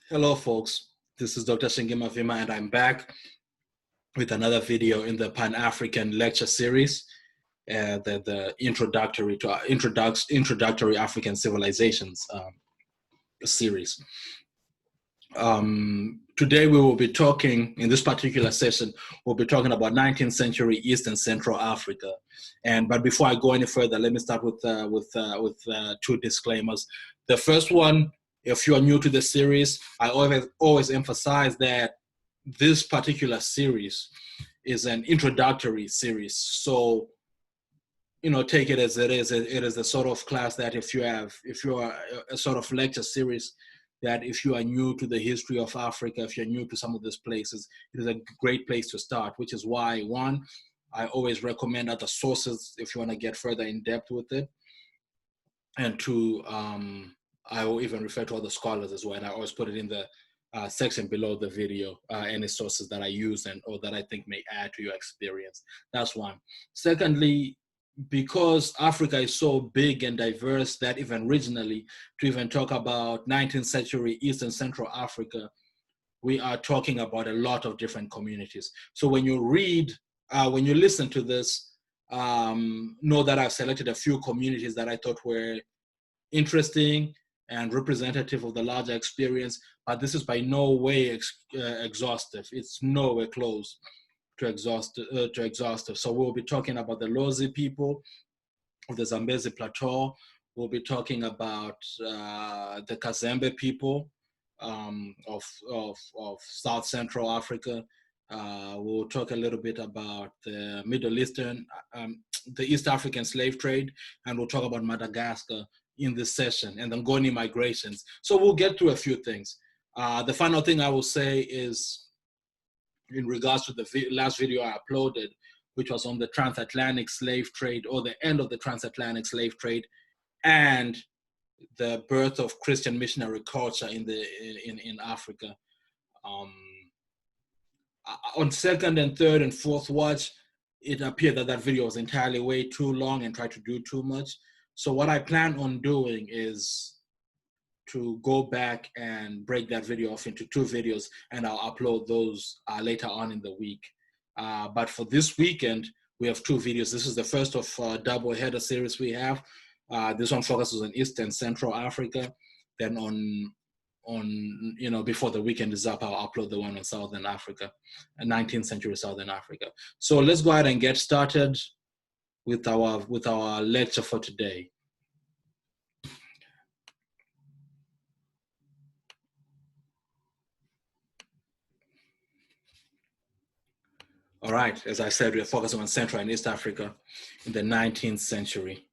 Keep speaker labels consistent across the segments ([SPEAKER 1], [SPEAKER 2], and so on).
[SPEAKER 1] Hello, folks. This is Dr. Shingima Vima, and I'm back with another video in the Pan-African lecture series, the introductory African civilizations series. Today we will be talking, in this particular session, we'll be talking about 19th century East and Central Africa. But before I go any further, let me start with two disclaimers. The first one, if you are new to the series, I always emphasize that this particular series is an introductory series. So, take it as it is. It is the sort of class that if you are a sort of lecture series, that if you are new to the history of Africa, if you're new to some of these places, it is a great place to start, which is why, one, I always recommend other sources if you want to get further in depth with it. And two, I will even refer to other scholars as well. And I always put it in the section below the video, any sources that I use or that I think may add to your experience. That's one. Secondly, because Africa is so big and diverse that even regionally, to even talk about 19th century East and Central Africa, we are talking about a lot of different communities. So when you listen to this, know that I've selected a few communities that I thought were interesting and representative of the larger experience, but this is by no way exhaustive. It's nowhere close to exhaustive. So we'll be talking about the Lozi people of the Zambezi Plateau. We'll be talking about the Kazembe people of South Central Africa. We'll talk a little bit about the Middle Eastern, the East African slave trade, and we'll talk about Madagascar in this session, and the Ngoni Migrations. So we'll get to a few things. The final thing I will say is in regards to the last video I uploaded, which was on the transatlantic slave trade, or the end of the transatlantic slave trade, and the birth of Christian missionary culture in Africa. On second and third and fourth watch, it appeared that video was entirely way too long and tried to do too much. So what I plan on doing is to go back and break that video off into two videos, and I'll upload those later on in the week. But for this weekend, we have two videos. This is the first of a double header series we have. This one focuses on East and Central Africa. Then before the weekend is up, I'll upload the one on Southern Africa, 19th century Southern Africa. So let's go ahead and get started with our lecture for today. All right, as I said, we're focusing on Central and East Africa in the 19th century.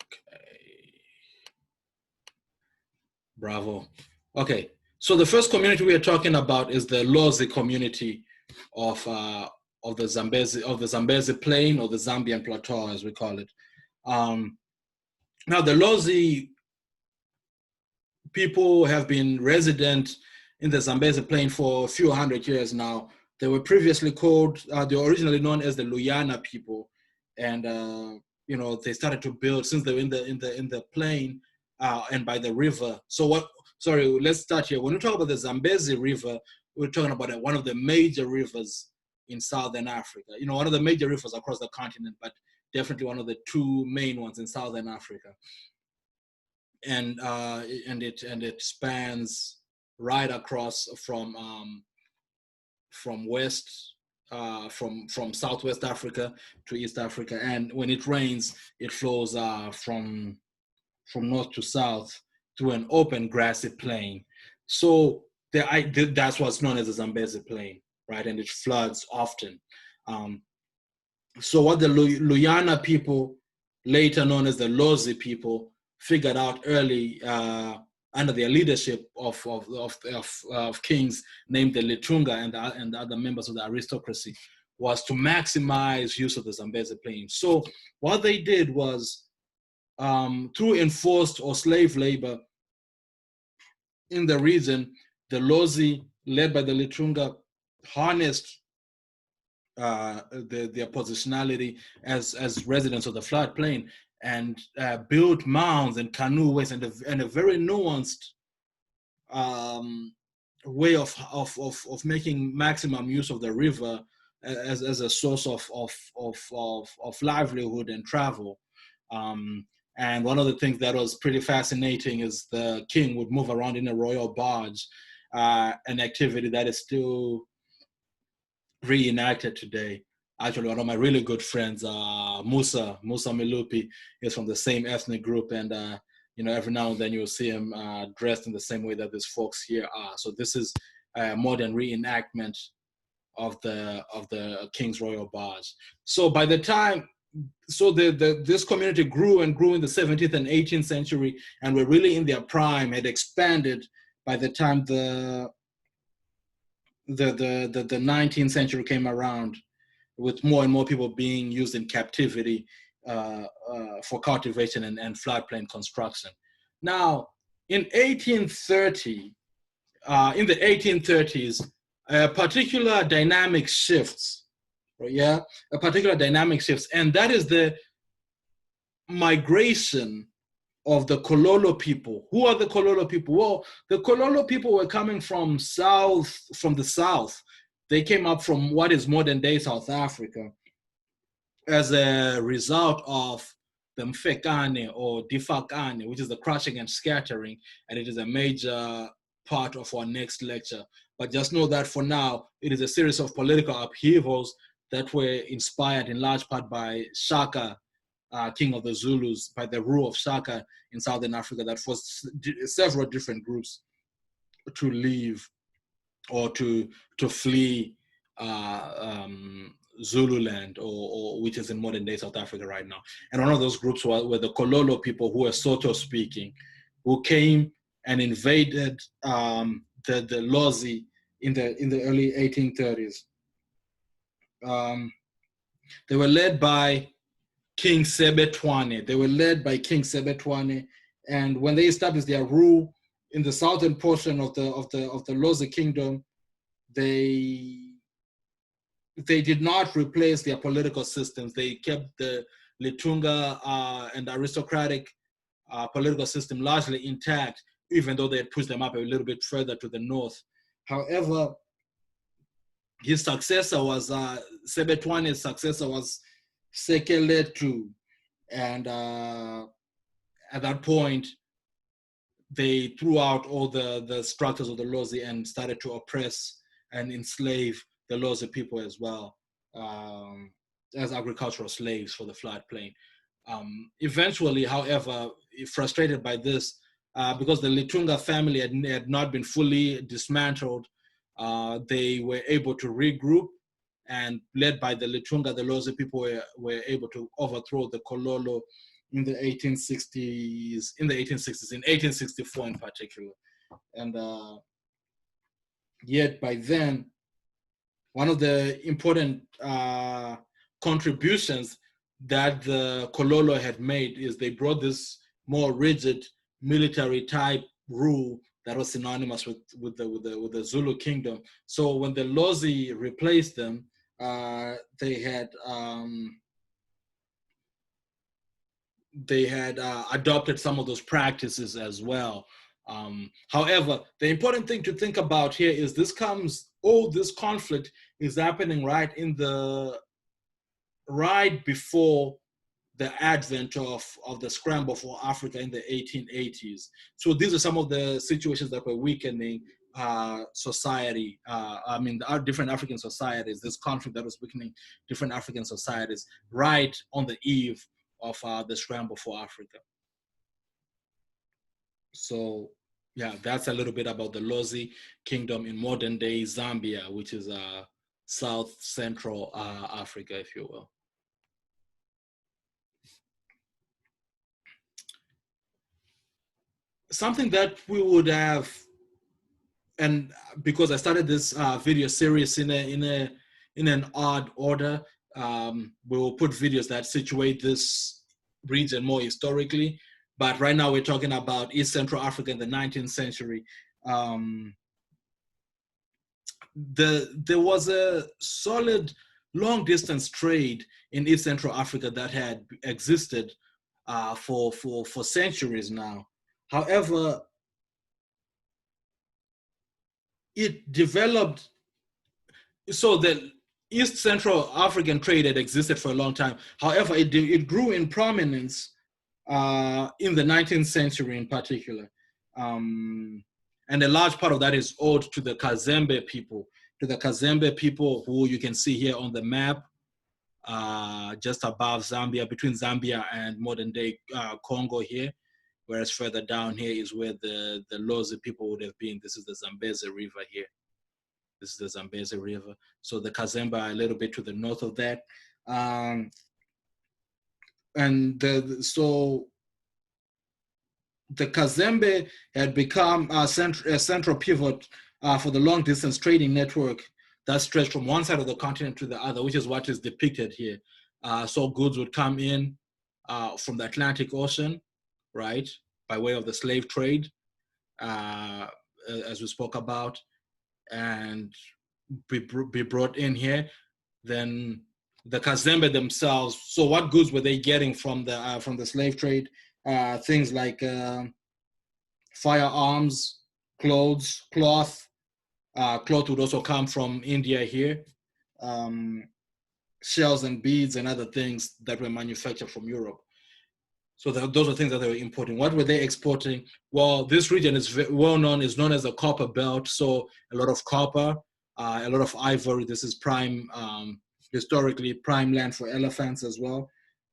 [SPEAKER 1] Okay. Bravo. Okay, so the first community we are talking about is the Lozi community of the Zambezi Plain, or the Zambian Plateau, as we call it. Now, the Lozi people have been resident in the Zambezi Plain for a few hundred years now. They were previously called, they were originally known as the Luyana people, and they started to build since they were in the plain and by the river. Let's start here. When we talk about the Zambezi River, we're talking about one of the major rivers in Southern Africa. One of the major rivers across the continent, but definitely one of the two main ones in Southern Africa. And it spans right across from Southwest Africa to East Africa, and when it rains, it flows from north to south through an open grassy plain. So that's what's known as the Zambezi Plain, right? And it floods often. So what the Luyana people, later known as the Lozi people, figured out early under their leadership of kings named the Litunga and other members of the aristocracy, was to maximize use of the Zambezi Plain. So what they did was, through enforced or slave labor in the region, the Lozi, led by the Litunga, harnessed their positionality as residents of the floodplain and built mounds and canoeways and a very nuanced way of making maximum use of the river as a source of livelihood and travel. And one of the things that was pretty fascinating is the king would move around in a royal barge, an activity that is still reenacted today. Actually, one of my really good friends, Musa Milupi, is from the same ethnic group, and every now and then you'll see him dressed in the same way that these folks here are. So this is a modern reenactment of the King's Royal Barge. So by the time, this community grew and grew in the 17th and 18th century, and were really in their prime, had expanded by the time the 19th century came around, with more and more people being used in captivity for cultivation and floodplain construction. Now, in 1830, in the 1830s, a particular dynamic shifts, and that is the migration of the Kololo people. Who are the Kololo people? Well, the Kololo people were coming from the south. They came up from what is modern day South Africa as a result of the Mfekane or Difakane, which is the crushing and scattering, and it is a major part of our next lecture. But just know that for now, it is a series of political upheavals that were inspired in large part by Shaka, king of the Zulus, by the rule of Shaka in Southern Africa, that forced several different groups to leave or to flee Zululand, or which is in modern day South Africa right now. And one of those groups were the Kololo people, who were Soto speaking, who came and invaded the Lozi in the early 1830s. They were led by King Sebetwane. And when they established their rule in the southern portion of the Lozi kingdom, they did not replace their political systems. They kept the Litunga and aristocratic political system largely intact, even though they had pushed them up a little bit further to the north. However, his successor was Sebetwane's successor was Sekeletu, and at that point, they threw out all the structures of the Lozi and started to oppress and enslave the Lozi people as well, as agricultural slaves for the floodplain. Eventually, however, frustrated by this, because the Litunga family had not been fully dismantled, they were able to regroup, and led by the Litunga, the Lozi people were able to overthrow the Kololo in the 1860s, in 1864 in particular. And yet by then, one of the important contributions that the Kololo had made is they brought this more rigid military type rule that was synonymous with the Zulu kingdom. So when the Lozi replaced them, they had adopted some of those practices as well. However, the important thing to think about here is this conflict is happening right before the advent of the scramble for Africa in the 1880s. So these are some of the situations that were weakening society. Our different African societies, this conflict that was weakening different African societies right on the eve of the scramble for Africa. So yeah, that's a little bit about the Lozi kingdom in modern day Zambia, which is South Central Africa, if you will. Something that we would have, and because I started this video series in an odd order, we will put videos that situate this region more historically. But right now we're talking about East Central Africa in the 19th century. There was a solid long distance trade in East Central Africa that had existed for centuries now. However, it developed, so the East Central African trade had existed for a long time. However, it grew in prominence in the 19th century in particular. And a large part of that is owed to the Kazembe people, who you can see here on the map, just above Zambia, between Zambia and modern day Congo here. Whereas further down here is where the Lozi people would have been. This is the Zambezi River here. This is the Zambezi River. So the Kazembe are a little bit to the north of that. So the Kazembe had become a central pivot for the long distance trading network that stretched from one side of the continent to the other, which is what is depicted here. So goods would come in from the Atlantic Ocean, right, by way of the slave trade, as we spoke about, and be brought in here. Then the Kazembe themselves. So what goods were they getting from the slave trade? Things like firearms, clothes, cloth. Cloth would also come from India here. Shells and beads and other things that were manufactured from Europe. So those are things that they were importing. What were they exporting? Well, this region is well known, is known as the copper belt. So a lot of copper, a lot of ivory. This is prime, historically prime land for elephants as well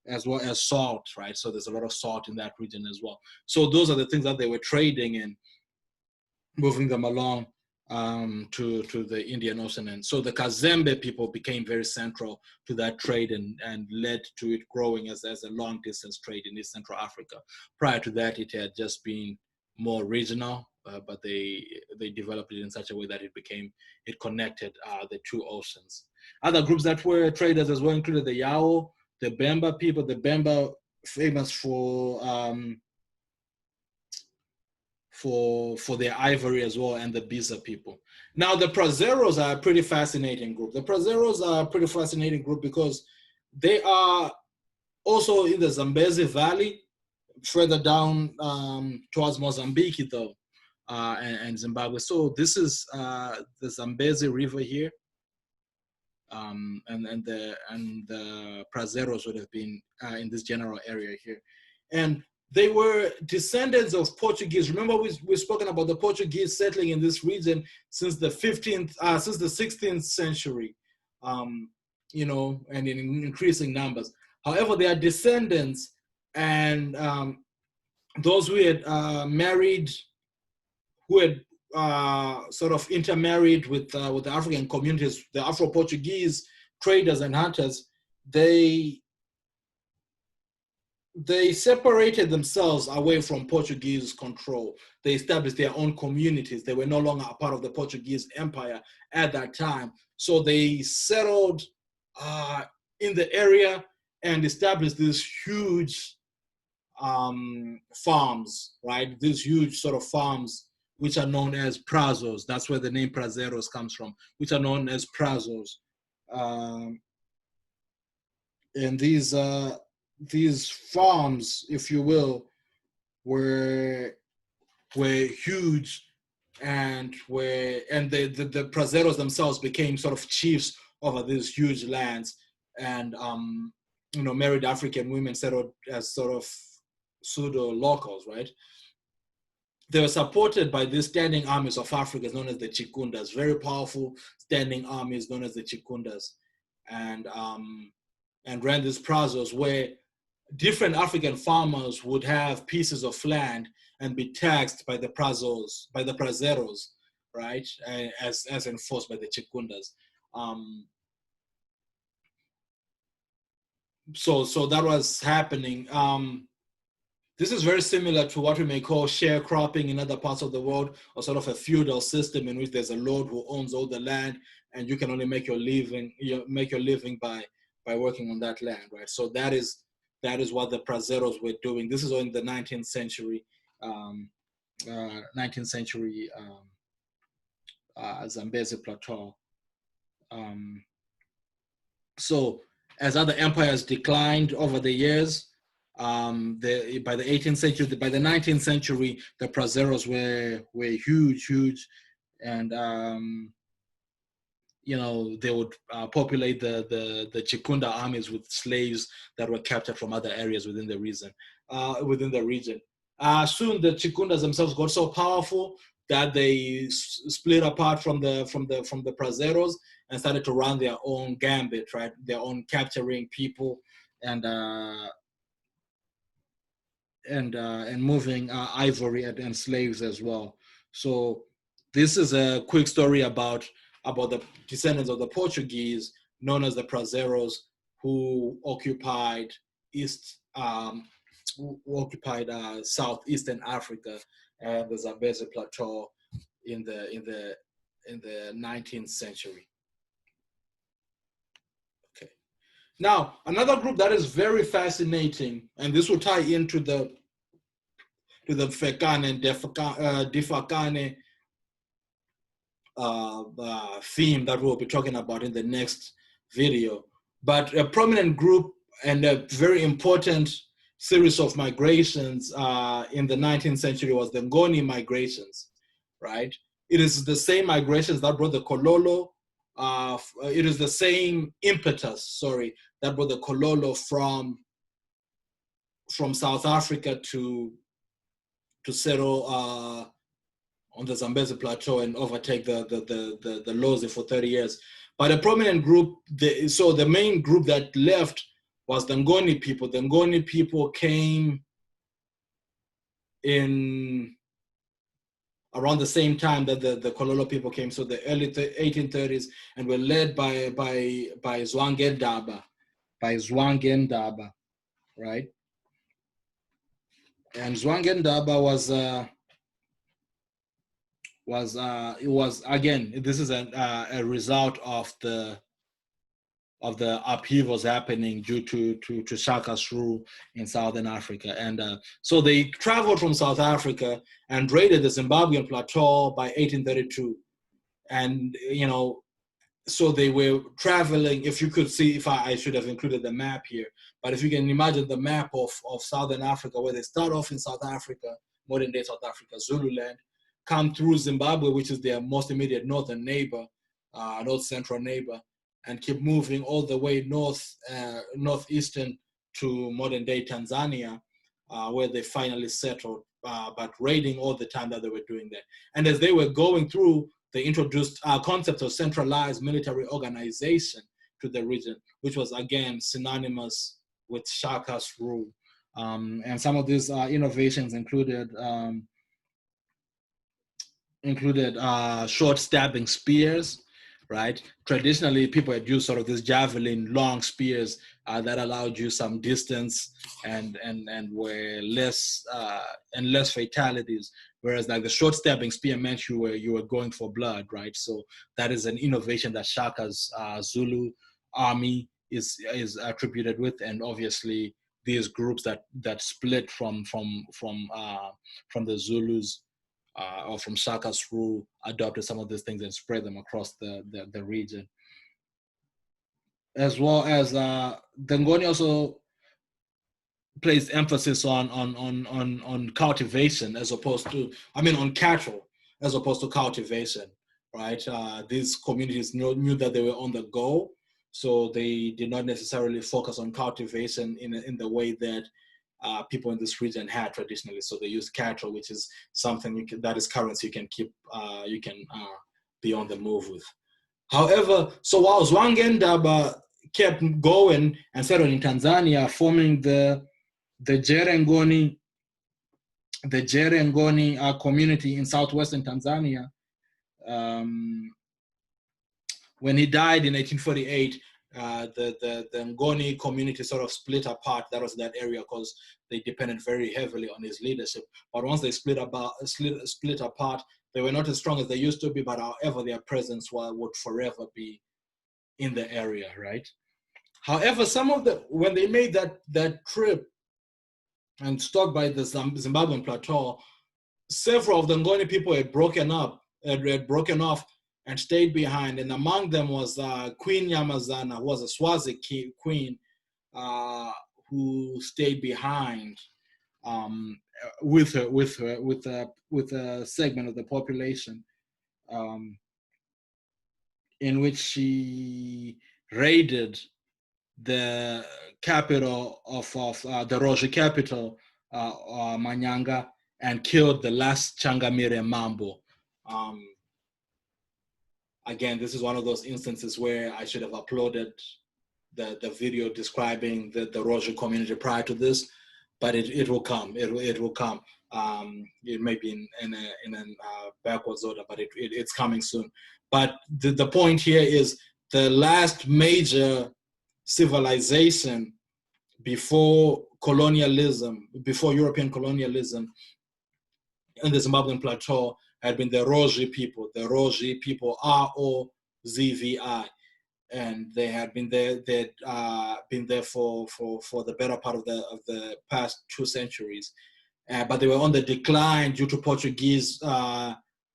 [SPEAKER 1] as salt, right? So there's a lot of salt in that region as well. So those are the things that they were trading and moving them along to the Indian Ocean. And so the Kazembe people became very central to that trade and led to it growing as a long distance trade in East Central Africa. Prior to that, it had just been more regional, but they developed it in such a way that it connected the two oceans. Other groups that were traders as well included the Yao, the Bemba people. The Bemba famous for their ivory as well, and the Biza people. Now the Prazeros are a pretty fascinating group. The Prazeros are a pretty fascinating group because they are also in the Zambezi Valley, further down towards Mozambique though, and Zimbabwe. So this is the Zambezi River here, and the Prazeros would have been in this general area here, and they were descendants of Portuguese. Remember, we've spoken about the Portuguese settling in this region since the 16th century, and in increasing numbers. However, they are descendants, and those who had married, who had sort of intermarried with the African communities, the Afro-Portuguese traders and hunters, they separated themselves away from Portuguese control. They established their own communities. They were no longer a part of the Portuguese Empire at that time. So they settled in the area and established these huge farms, right? These huge sort of farms, which are known as prazos. That's where the name Prazeros comes from, which are known as prazos. And these farms, if you will, were huge, and the Prazeros themselves became sort of chiefs over these huge lands, and married African women settled as sort of pseudo locals, right? They were supported by these standing armies of Africans known as the Chikundas, very powerful standing armies known as the Chikundas, and ran these prazos where different African farmers would have pieces of land and be taxed by the Prazeros, right? As enforced by the Chikundas. So that was happening. This is very similar to what we may call sharecropping in other parts of the world, or sort of a feudal system in which there's a lord who owns all the land, and you can only make your living by working on that land, right? So that is what the Prazeros were doing. This is in the 19th century, Zambezi Plateau. So as other empires declined over the years, by the 18th century, by the 19th century, the Prazeros were huge, and they would populate the Chikunda armies with slaves that were captured from other areas within the region. Soon the Chikundas themselves got so powerful that they split apart from the Prazeros and started to run their own gambit, right? Their own capturing people and moving ivory and slaves as well. So this is a quick story about the descendants of the Portuguese, known as the Prazeros, who occupied southeastern Africa and the Zambezi Plateau in the 19th century. Okay. Now, another group that is very fascinating, and this will tie into the Fekane and Difakane theme that we'll be talking about in the next video. But a prominent group and a very important series of migrations in the 19th century was the Ngoni Migrations, right? It is the same migrations that brought the Kololo. It is the same impetus, that brought the Kololo from South Africa to settle on the Zambezi Plateau and overtake the Lozi for 30 years. But a prominent group, the main group that left was the Ngoni people. The Ngoni people came in around the same time that the Kololo people came, so the early 1830s, and were led by Zwangendaba, right? And Zwangendaba was again, this is a result of the upheavals happening due to Shaka's rule in Southern Africa. And so they traveled from South Africa and raided the Zimbabwean plateau by 1832. And, so they were traveling, if you could see, I should have included the map here, but if you can imagine the map of Southern Africa, where they start off in South Africa, modern day South Africa, Zululand, come through Zimbabwe, which is their most immediate northern neighbor, north central neighbor, and keep moving all the way northeastern to modern day Tanzania, where they finally settled, but raiding all the time that they were doing that. And as they were going through, they introduced concepts of centralized military organization to the region, which was again synonymous with Shaka's rule. And some of these innovations included short stabbing spears, right? Traditionally, people had used sort of this javelin, long spears that allowed you some distance and were less fatalities. Whereas like the short stabbing spear meant you were going for blood, right? So that is an innovation that Shaka's Zulu army is attributed with, and obviously these groups that split from the Zulus. Or from Shaka's rule, adopted some of these things and spread them across the region. As well as the Ngoni also placed emphasis on cultivation on cattle as opposed to cultivation, right? These communities knew that they were on the go, so they did not necessarily focus on cultivation in the way that people in this region had traditionally. So they used cattle, which is something that is currency you can keep, be on the move with. However, so while Zwangendaba kept going and settled in Tanzania, forming the Jerengoni community in southwestern Tanzania, when he died in 1848, the Ngoni community sort of split apart. That was that area because they depended very heavily on his leadership. But once they split apart, they were not as strong as they used to be, but however, their presence would forever be in the area, right? However, when they made that trip and stuck by the Zimbabwean plateau, several of the Ngoni people had broken off and stayed behind. And among them was Queen Nyamazana, who was a Swazi queen, who stayed behind with a segment of the population in which she raided the capital of the Roji capital, Manyanga, and killed the last Changamire Mambo. Again, this is one of those instances where I should have uploaded the video describing the Roji community prior to this, but it will come. It will come. It may be in a backwards order, but it's coming soon. But the point here is the last major civilization before colonialism, before European colonialism in the Zimbabwean plateau had been the Roji people. The Roji people, R-O-Z-V-I. And they had been there. They'd been there for the better part of the past 2 centuries, but they were on the decline due to Portuguese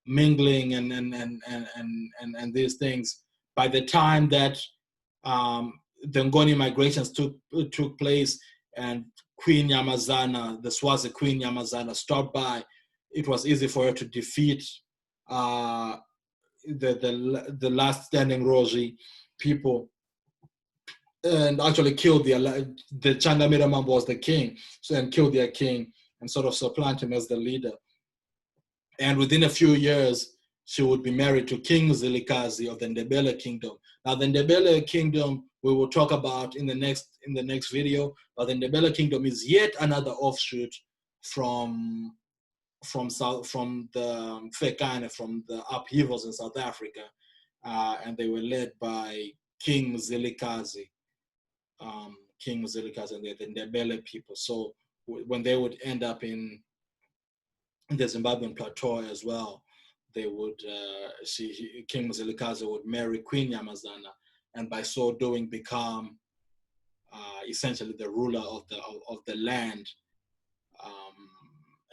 [SPEAKER 1] mingling and these things. By the time that the Ngoni migrations took place, and Queen Nyamazana, the Swazi Queen Nyamazana, stopped by, it was easy for her to defeat the last standing Roji people, and actually killed the Changamire Mambo was the king, and killed their king and sort of supplant him as the leader. And within a few years, she would be married to King Zilikazi of the Ndebele kingdom. Now, the Ndebele kingdom we will talk about in the next video, but the Ndebele kingdom is yet another offshoot from the Fekane, from the upheavals in South Africa. And they were led by King Zilikazi. King Zilikazi, and they're the Ndebele people. So when they would end up in the Zimbabwean plateau as well, they would, King Zilikazi would marry Queen Nyamazana, and by so doing become essentially the ruler of the land.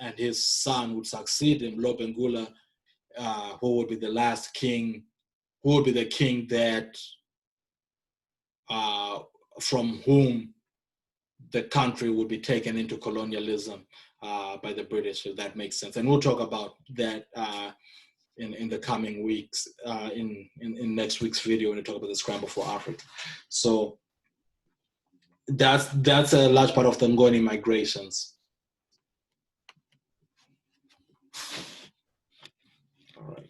[SPEAKER 1] And his son would succeed him, Lobengula, who would be the last king, who would be the king that from whom the country would be taken into colonialism by the British, if that makes sense. And we'll talk about that in the coming weeks, in next week's video when we talk about the scramble for Africa. So that's a large part of the Ngoni migrations. All right.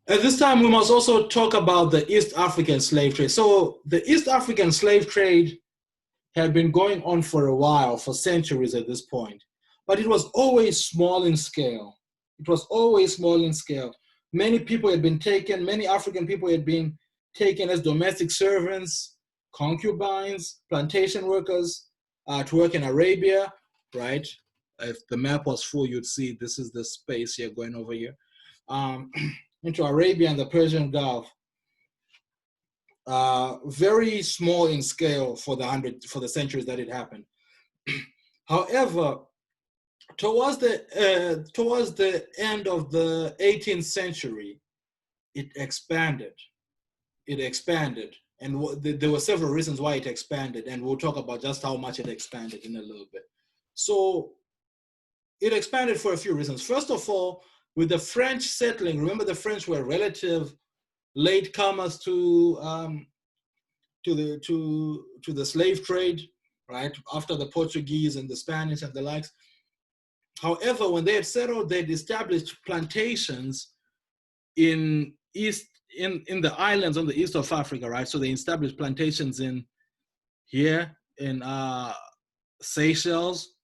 [SPEAKER 1] At this time, we must also talk about the East African slave trade. So the East African slave trade had been going on for a while, for centuries at this point, but it was always small in scale. It was always small in scale. Many people had been taken, many African people had been taken as domestic servants, concubines, plantation workers to work in Arabia, right? If the map was full, you'd see this is the space here going over here. Into Arabia and the Persian Gulf. Very small in scale for the centuries that it happened. However, towards the end of the 18th century, it expanded. It expanded, and there were several reasons why it expanded, and we'll talk about just how much it expanded in a little bit. So it expanded for a few reasons. First of all, with the French settling, remember the French were relative latecomers to the slave trade, right? After the Portuguese and the Spanish and the likes. However, when they had settled, they'd established plantations in the islands on the east of Africa, right? So they established plantations in Seychelles,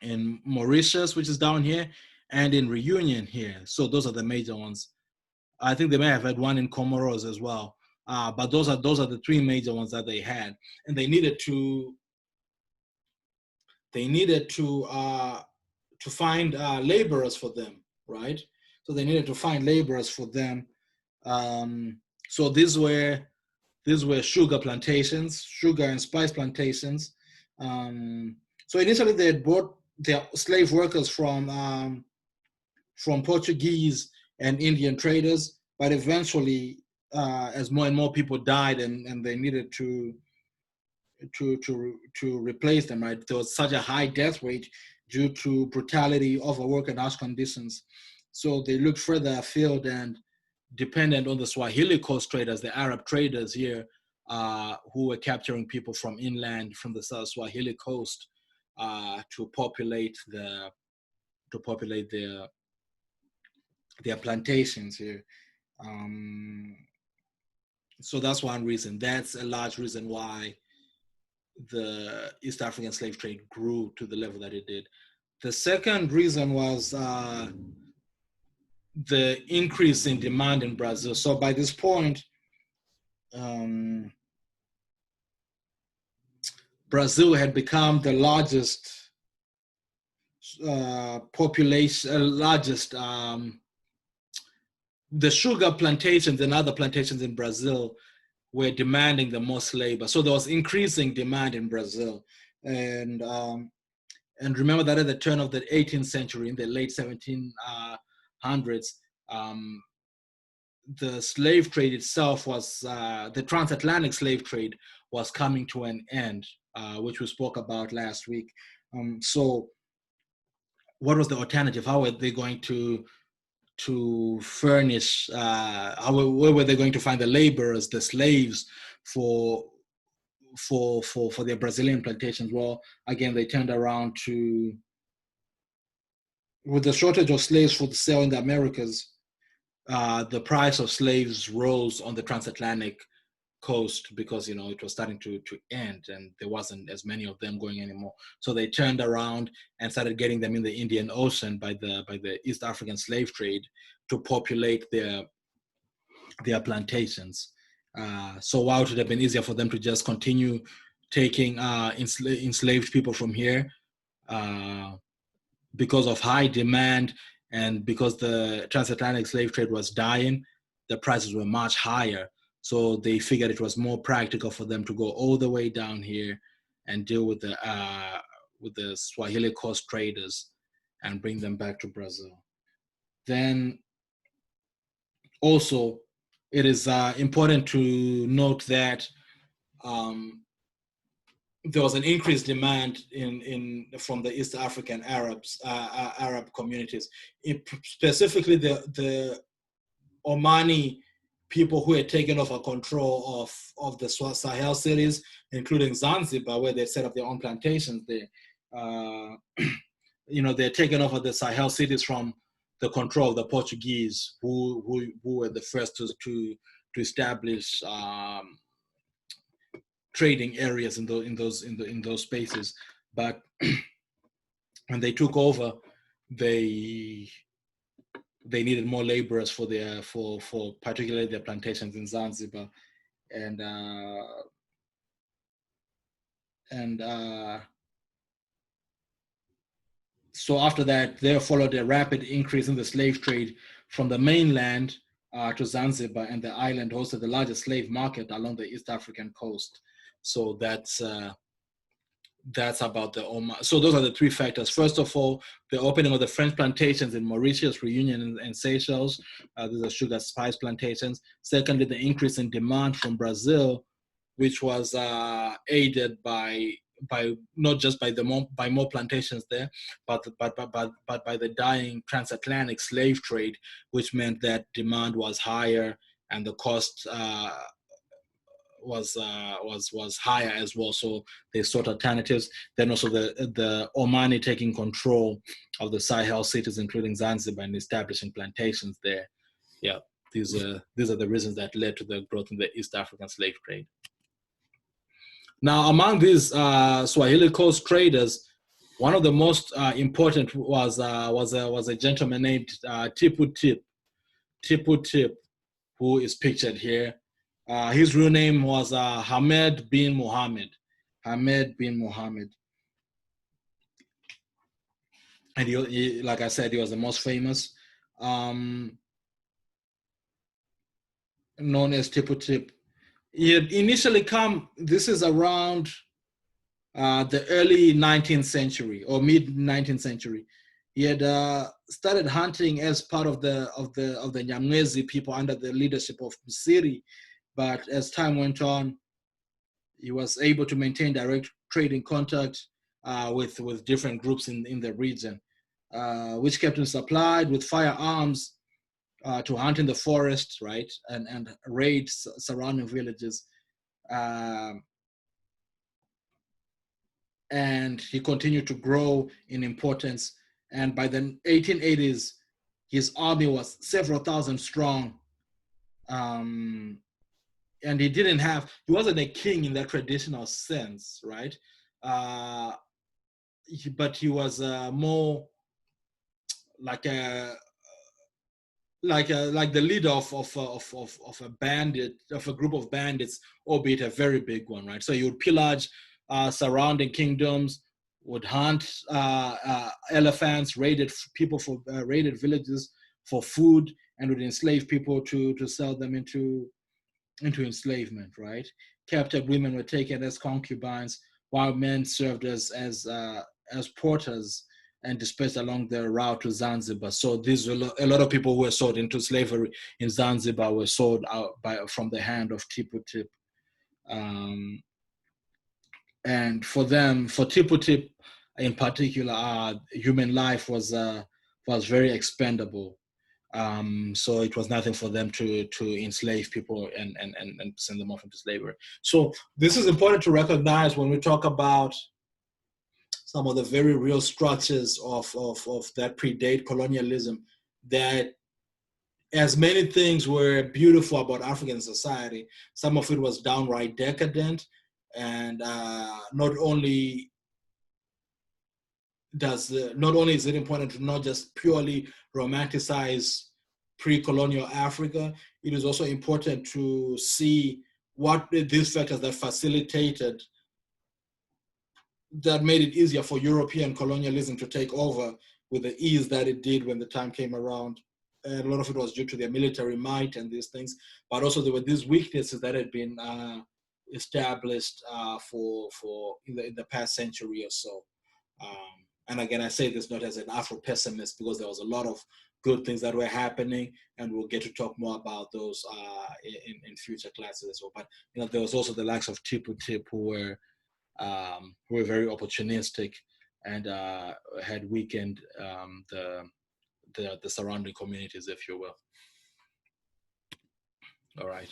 [SPEAKER 1] in Mauritius, which is down here, and in Reunion here. So those are the major ones. I think they may have had one in Comoros as well. But those are the 3 major ones that they had. And they needed to find laborers for them, right? So they needed to find laborers for them. So these were sugar plantations, sugar and spice plantations. So initially they had brought their slave workers from Portuguese and Indian traders, but eventually, as more and more people died and they needed to replace them, right? There was such a high death rate due to brutality, overwork, and harsh conditions. So they looked further afield and dependent on the Swahili coast traders, the Arab traders here, who were capturing people from inland, from the South Swahili coast, to populate their plantations here. So that's one reason. That's a large reason why the East African slave trade grew to the level that it did. The second reason was the increase in demand in Brazil. So by this point, Brazil had become the largest the sugar plantations and other plantations in Brazil were demanding the most labor. So there was increasing demand in Brazil. And remember that at the turn of the 18th century, in the late 1700s, the slave trade itself was, the transatlantic slave trade was coming to an end, which we spoke about last week. So what was the alternative? How were they going to furnish, where were they going to find the laborers, the slaves for their Brazilian plantations? Well, again, they turned around to, with the shortage of slaves for the sale in the Americas, the price of slaves rose on the transatlantic coast because, you know, it was starting to end and there wasn't as many of them going anymore. So they turned around and started getting them in the Indian Ocean by the East African slave trade to populate their plantations. So while it would have been easier for them to just continue taking enslaved people from here, because of high demand and because the transatlantic slave trade was dying, the prices were much higher. So they figured it was more practical for them to go all the way down here and deal with the Swahili coast traders and bring them back to Brazil. Then also, it is important to note that there was an increased demand from the East African Arab communities, specifically the Omani people who had taken over control of the Sahel cities, including Zanzibar, where they set up their own plantations there. They're taken over the Sahel cities from the control of the Portuguese, who were the first to establish trading areas in those spaces. But when they took over, they needed more laborers for particularly their plantations in Zanzibar, and so after that, there followed a rapid increase in the slave trade from the mainland to Zanzibar, and the island hosted the largest slave market along the East African coast. So that's about the Oman. So those are the three factors. First of all, the opening of the French plantations in Mauritius, Reunion, and Seychelles. These are sugar spice plantations. Secondly, the increase in demand from Brazil, which was aided by not just by more plantations there, but by the dying transatlantic slave trade, which meant that demand was higher and the cost was higher as well. So they sought alternatives. Then also the Omani taking control of the Sahel cities, including Zanzibar, and establishing plantations there. Yeah, these are the reasons that led to the growth in the East African slave trade. Now, among these Swahili coast traders, one of the most important was a gentleman named Tipu Tip, who is pictured here. His real name was Hamed bin Mohammed. And he, like I said, he was the most famous, known as Tipu Tip. He had initially come, this is around the early 19th century or mid 19th century. He had started hunting as part of the Nyamwezi people under the leadership of Msiri. But as time went on, he was able to maintain direct trading contact with different groups in the region, which kept him supplied with firearms to hunt in the forest, right, and raid surrounding villages. And he continued to grow in importance. And by the 1880s, his army was several thousand strong. And he wasn't a king in that traditional sense, right? But he was more like the leader of a bandit, of a group of bandits, albeit a very big one, right? So he would pillage surrounding kingdoms, would hunt elephants, raided villages for food, and would enslave people to sell them into enslavement, right? Captured women were taken as concubines, while men served as porters and dispersed along the route to Zanzibar. So these were a lot of people who were sold into slavery in Zanzibar were sold out from the hand of Tipu Tip. And for Tipu Tip in particular, human life was very expendable. So it was nothing for them to enslave people and send them off into slavery. So this is important to recognize when we talk about some of the very real structures of that predate colonialism, that as many things were beautiful about African society, some of it was downright decadent. And not only is it important to not just purely romanticize pre-colonial Africa, it is also important to see what these factors that facilitated, that made it easier for European colonialism to take over with the ease that it did when the time came around. And a lot of it was due to their military might and these things, but also there were these weaknesses that had been established in the past century or so. And again, I say this not as an Afro-pessimist, because there was a lot of good things that were happening, and we'll get to talk more about those in future classes as well. But there was also the likes of Tipu Tip, who were very opportunistic and had weakened the surrounding communities, if you will. All right.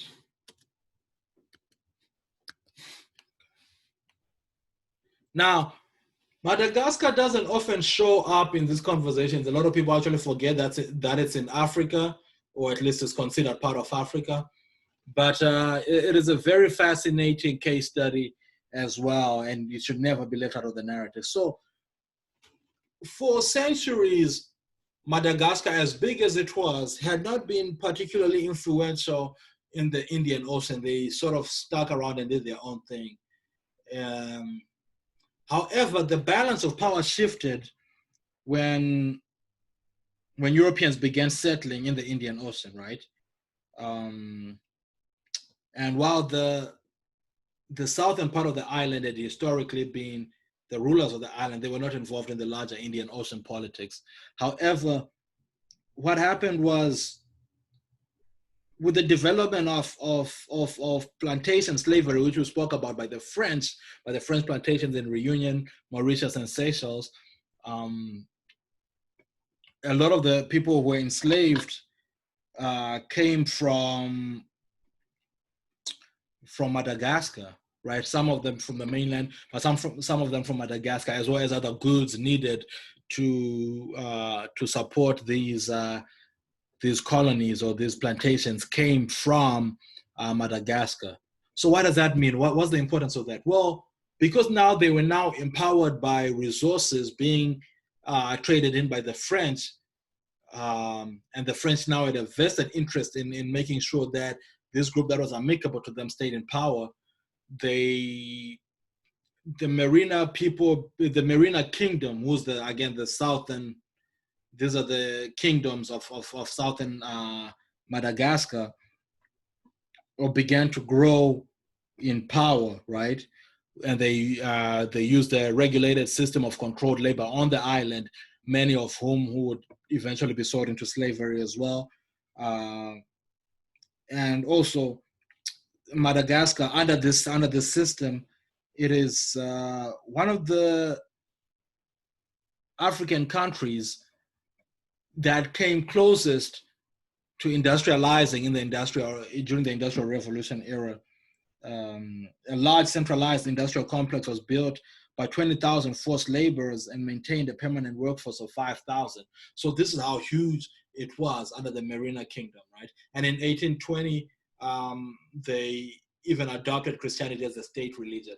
[SPEAKER 1] Now, Madagascar doesn't often show up in these conversations. A lot of people actually forget that it's in Africa, or at least it's considered part of Africa. But it is a very fascinating case study as well, and it should never be left out of the narrative. So for centuries, Madagascar, as big as it was, had not been particularly influential in the Indian Ocean. They sort of stuck around and did their own thing. However, the balance of power shifted when Europeans began settling in the Indian Ocean, right? And while the southern part of the island had historically been the rulers of the island, they were not involved in the larger Indian Ocean politics. However, what happened was, with the development of plantation slavery, which we spoke about by the French plantations in Reunion, Mauritius, and Seychelles, a lot of the people who were enslaved came from Madagascar, right? Some of them from the mainland, but some of them from Madagascar, as well as other goods needed to support these colonies or these plantations came from Madagascar. So what does that mean? What's the importance of that? Well, because now they were now empowered by resources being traded in by the French, and the French now had a vested interest in making sure that this group that was amicable to them stayed in power. The Merina people, the Merina kingdom, who's the southern, these are the kingdoms of southern Madagascar, or began to grow in power, right? And they used a regulated system of controlled labor on the island, many of who would eventually be sold into slavery as well. And also, Madagascar, under this system, it is one of the African countries that came closest to industrializing during the Industrial Revolution era. A large centralized industrial complex was built by 20,000 forced laborers and maintained a permanent workforce of 5,000. So this is how huge it was under the Merina Kingdom, right? And in 1820, they even adopted Christianity as a state religion.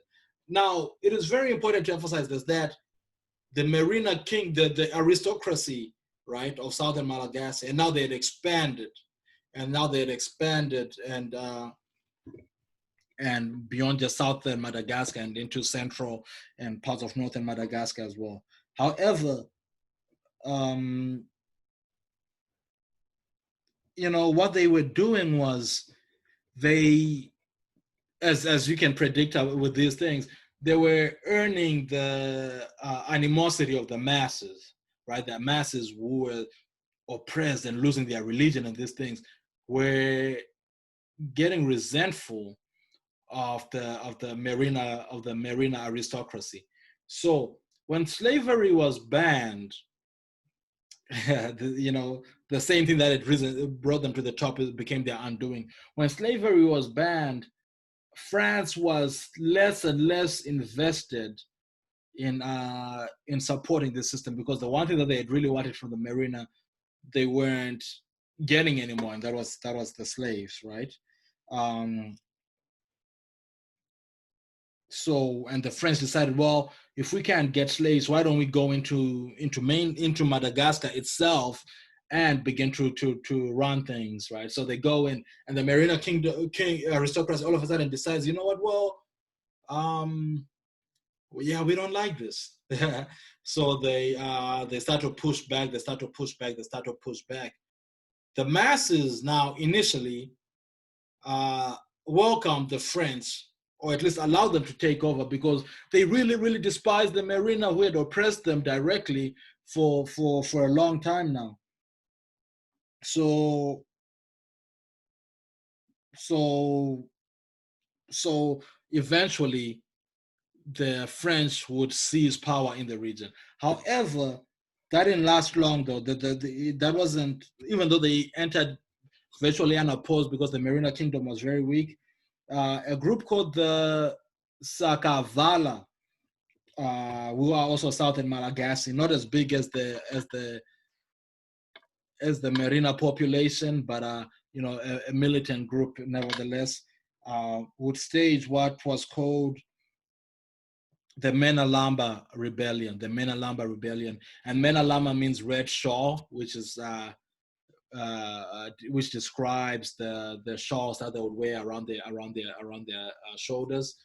[SPEAKER 1] Now, it is very important to emphasize this, that the Merina King, the aristocracy, right, of Southern Madagascar, and now they had expanded, and beyond just southern Madagascar and into central and parts of northern Madagascar as well. However, what they were doing was they, as you can predict with these things, they were earning the animosity of the masses, right? The masses who were oppressed and losing their religion and these things were getting resentful of the Merina aristocracy. So when slavery was banned, the same thing that it brought them to the top became their undoing. When slavery was banned, France was less and less invested in supporting the system, because the one thing that they had really wanted from the Merina, they weren't getting anymore, and that was the slaves, right? So, and the French decided, well, if we can't get slaves, why don't we go into Madagascar itself and begin to run things, right? So they go in, and the Merina king aristocracy all of a sudden decides, you know what? Well, yeah, we don't like this. So they start to push back. The masses now initially welcomed the French, or at least allowed them to take over, because they really, really despised the Merina who had oppressed them directly for a long time now. So eventually the French would seize power in the region. However, that didn't last long, though. That wasn't, even though they entered virtually unopposed because the Merina kingdom was very weak. A group called the Sakavala, who are also south in Malagasy, not as big as the Merina population, but a militant group nevertheless, would stage what was called the Menalamba Rebellion. And Menalamba means red shawl, which is which describes the shawls that they would wear around their shoulders,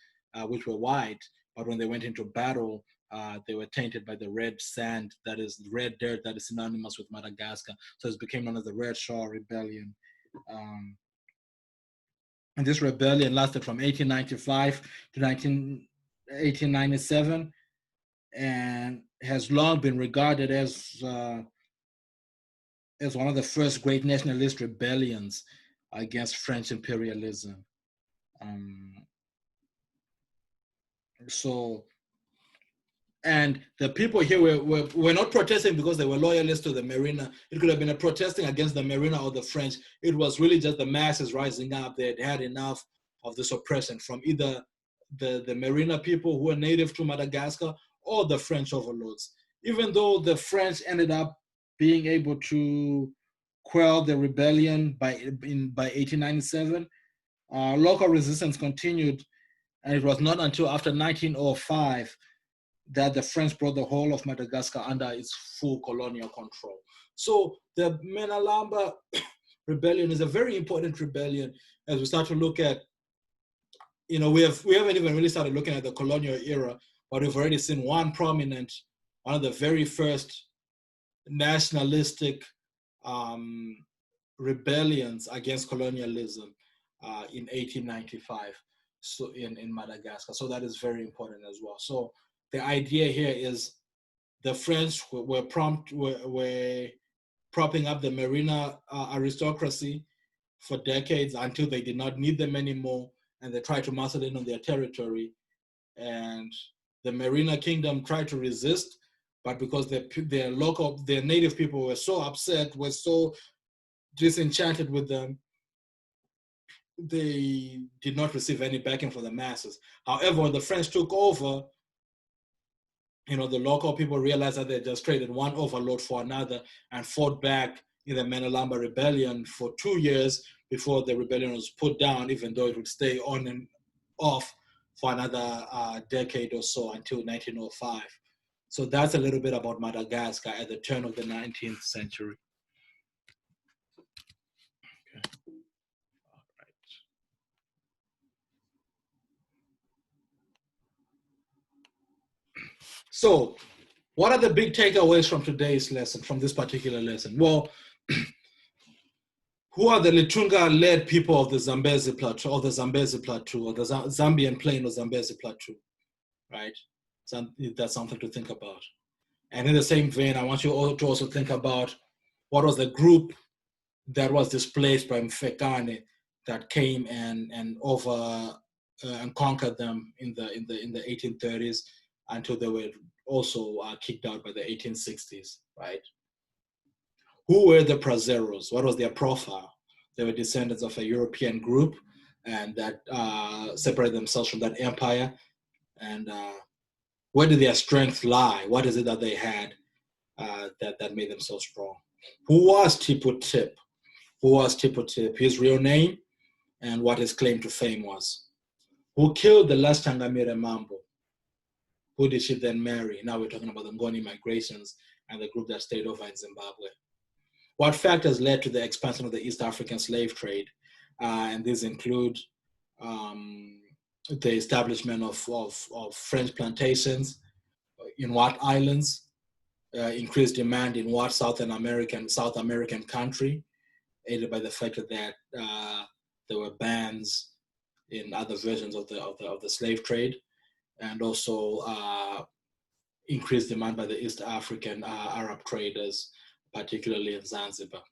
[SPEAKER 1] which were white, but when they went into battle, they were tainted by the red sand, that is red dirt, that is synonymous with Madagascar. So it became known as the Red Shawl Rebellion. And this rebellion lasted from 1895 to 1897, and has long been regarded as one of the first great nationalist rebellions against French imperialism. And the people here were not protesting because they were loyalists to the Merina. It could have been a protesting against the Merina or the French. It was really just the masses rising up. They had had enough of this oppression from either the Merina people who were native to Madagascar or the French overlords. Even though the French ended up being able to quell the rebellion by 1897, local resistance continued, and it was not until after 1905 that the French brought the whole of Madagascar under its full colonial control. So the Menalamba rebellion is a very important rebellion as we start to look at, we haven't even really started looking at the colonial era, but we've already seen one of the very first nationalistic rebellions against colonialism in 1895, so in Madagascar. So that is very important as well. So the idea here is the French were propping up the Merina aristocracy for decades until they did not need them anymore, and they tried to muscle in on their territory. And the Merina kingdom tried to resist, but because their native people were so upset, were so disenchanted with them, they did not receive any backing from the masses. However, when the French took over, the local people realized that they just traded one overlord for another and fought back in the Menelamba rebellion for 2 years before the rebellion was put down, even though it would stay on and off for another decade or so until 1905. So that's a little bit about Madagascar at the turn of the 19th century. Okay. All right. So, what are the big takeaways from today's lesson, from this particular lesson? Well, who are the Litunga-led people of the Zambezi Plateau, or the Zambian Plain or Zambezi Plateau, right? So that's something to think about. And in the same vein, I want you all to also think about what was the group that was displaced by Mfekane that came and conquered them in the 1830s until they were also kicked out by the 1860s, right? Who were the Prazeros? What was their profile? They were descendants of a European group and that separated themselves from that empire. And where did their strength lie? What is it that they had that made them so strong? Who was Tipu Tip? Who was Tipu Tip? His real name and what his claim to fame was. Who killed the last Changamire Mambo? Who did she then marry? Now we're talking about the Ngoni Migrations and the group that stayed over in Zimbabwe. What factors led to the expansion of the East African slave trade? And these include the establishment of French plantations in what islands, increased demand in what South American country, aided by the fact that there were bans in other versions of the slave trade, and also increased demand by the East African Arab traders, particularly in Zanzibar.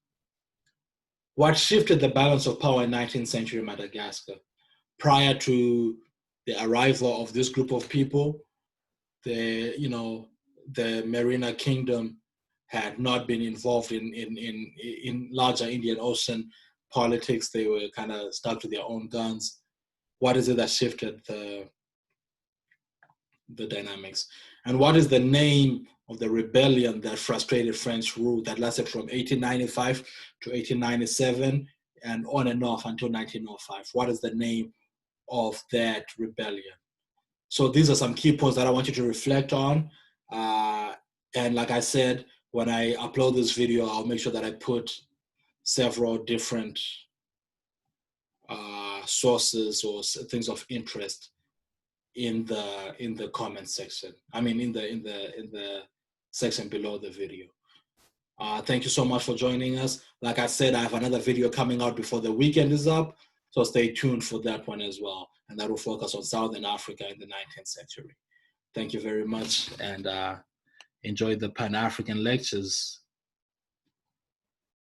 [SPEAKER 1] What shifted the balance of power in 19th century Madagascar? Prior to the arrival of this group of people, the Merina kingdom had not been involved in larger Indian Ocean politics. They were kind of stuck to their own guns. What is it that shifted the dynamics? And what is the name of the rebellion that frustrated French rule that lasted from 1895 to 1897 and on and off until 1905? What is the name of that rebellion? So these are some key points that I want you to reflect on. And like I said, when I upload this video, I'll make sure that I put several different sources or things of interest in the comment section. I mean, in the section below the video. Thank you so much for joining us. Like I said, I have another video coming out before the weekend is up, so stay tuned for that one as well. And that will focus on Southern Africa in the 19th century. Thank you very much, and enjoy the Pan-African lectures